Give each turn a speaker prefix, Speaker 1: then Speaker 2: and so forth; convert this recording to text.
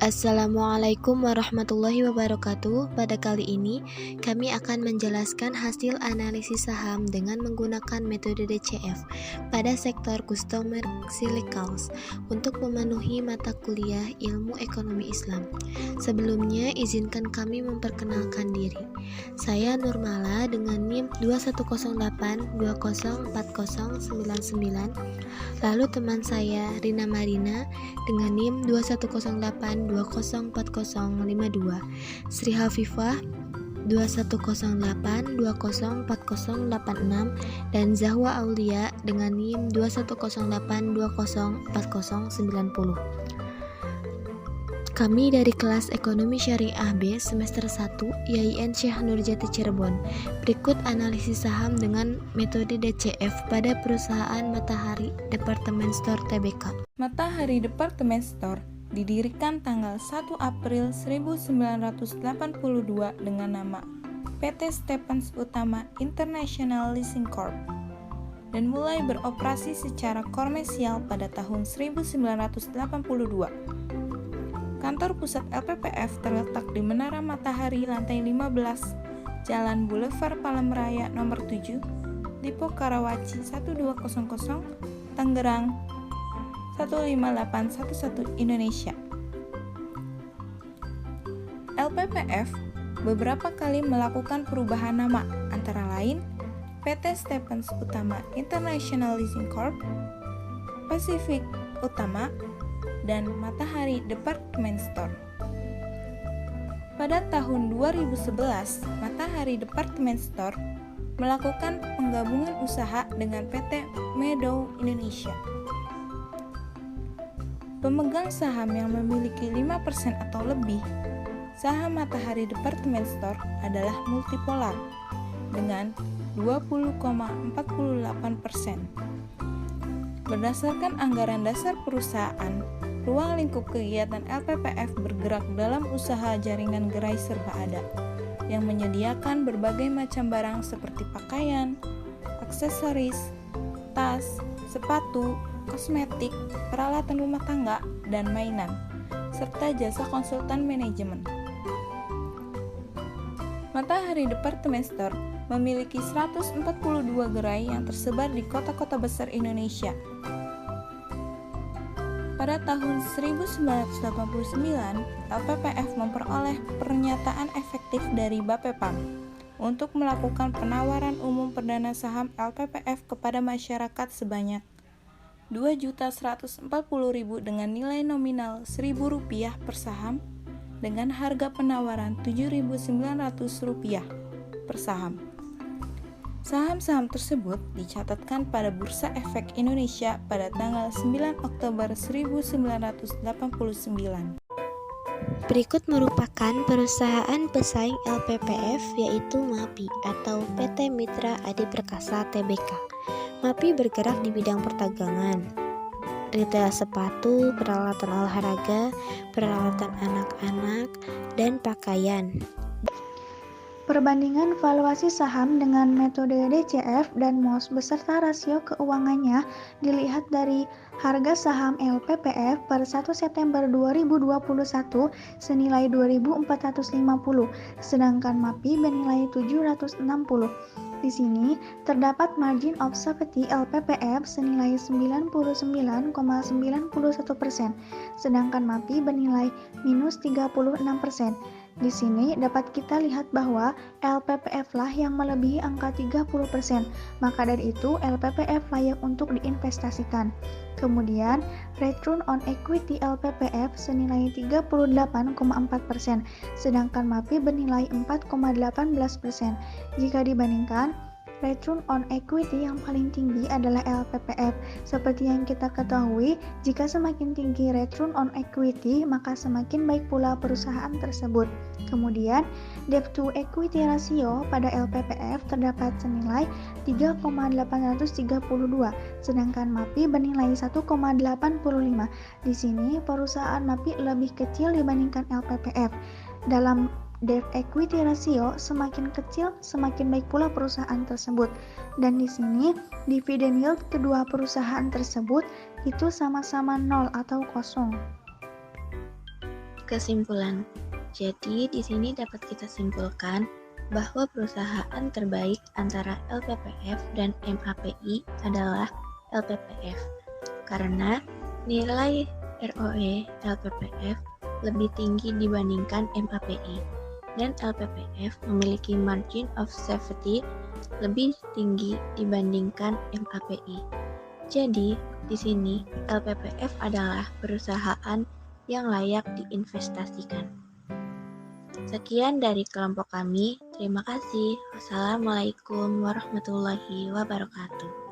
Speaker 1: Assalamualaikum warahmatullahi wabarakatuh. Pada kali ini, kami akan menjelaskan hasil analisis saham dengan menggunakan metode DCF pada sektor Customer Cyclicals untuk memenuhi mata kuliah Ilmu Ekonomi Islam. Sebelumnya, izinkan kami memperkenalkan diri. Saya Nurmala dengan NIM 2108204099. Lalu teman saya Rina Marina dengan NIM 2108204052, Sri Hafifah 2108204086, dan Zahwa Aulia dengan NIM 2108204090. Kami dari kelas Ekonomi Syariah B semester 1 IAIN Syekh Nurjati Cirebon. Berikut analisis saham dengan metode DCF pada perusahaan Matahari Department Store Tbk.
Speaker 2: Matahari Department Store didirikan tanggal 1 April 1982 dengan nama PT Stephens Utama International Leasing Corp. dan mulai beroperasi secara komersial pada tahun 1982. Kantor pusat LPPF terletak di Menara Matahari lantai 15, Jalan Boulevard Palem Raya nomor 7, Dipo Karawaci 1200, Tangerang 15811 Indonesia. LPPF beberapa kali melakukan perubahan nama, antara lain PT Stephens Utama International Leasing Corp, Pacific Utama, dan Matahari Department Store. Pada tahun 2011, Matahari Department Store melakukan penggabungan usaha dengan PT Meadow Indonesia. Pemegang saham yang memiliki 5% atau lebih saham Matahari Department Store adalah Multipolar dengan 20,48%. Berdasarkan anggaran dasar perusahaan, ruang lingkup kegiatan LPPF bergerak dalam usaha jaringan gerai serba ada yang menyediakan berbagai macam barang seperti pakaian, aksesoris, tas, sepatu, kosmetik, peralatan rumah tangga, dan mainan, serta jasa konsultan manajemen. Matahari Department Store memiliki 142 gerai yang tersebar di kota-kota besar Indonesia. Pada tahun 1989, LPPF memperoleh pernyataan efektif dari Bapepam untuk melakukan penawaran umum perdana saham LPPF kepada masyarakat sebanyak 2.140.000 dengan nilai nominal Rp1.000 per saham dengan harga penawaran Rp7.900 per saham. Saham-saham tersebut dicatatkan pada Bursa Efek Indonesia pada tanggal 9 Oktober 1989.
Speaker 1: Berikut merupakan perusahaan pesaing LPPF, yaitu MAPI atau PT Mitra Adi Perkasa Tbk. MAPI bergerak di bidang perdagangan, retail sepatu, peralatan olahraga, peralatan anak-anak, dan pakaian.
Speaker 3: Perbandingan valuasi saham dengan metode DCF dan MOS beserta rasio keuangannya dilihat dari harga saham LPPF per 1 September 2021 senilai 2.450, sedangkan MAPI bernilai 760. Di sini terdapat margin of safety LPPF senilai 99,91%, sedangkan MAPI bernilai minus 36%. Di sini dapat kita lihat bahwa LPPF lah yang melebihi angka 30%, maka dari itu LPPF layak untuk diinvestasikan. Kemudian, return on equity LPPF senilai 38,4%, sedangkan MAPI bernilai 4,18%. Jika dibandingkan, return on equity yang paling tinggi adalah LPPF. Seperti yang kita ketahui, jika semakin tinggi return on equity, maka semakin baik pula perusahaan tersebut. Kemudian, debt to equity ratio pada LPPF terdapat senilai 3,832, sedangkan MAPI bernilai 1,85. Di sini, perusahaan MAPI lebih kecil dibandingkan LPPF. Dalam debt equity ratio semakin kecil, semakin baik pula perusahaan tersebut. Dan di sini dividend yield kedua perusahaan tersebut itu sama-sama 0 atau kosong.
Speaker 1: Kesimpulan. Jadi, di sini dapat kita simpulkan bahwa perusahaan terbaik antara LPPF dan MAPI adalah LPPF karena nilai ROE LPPF lebih tinggi dibandingkan MAPI dan LPPF memiliki margin of safety lebih tinggi dibandingkan MAPI. Jadi, di sini LPPF adalah perusahaan yang layak diinvestasikan. Sekian dari kelompok kami. Terima kasih. Wassalamualaikum warahmatullahi wabarakatuh.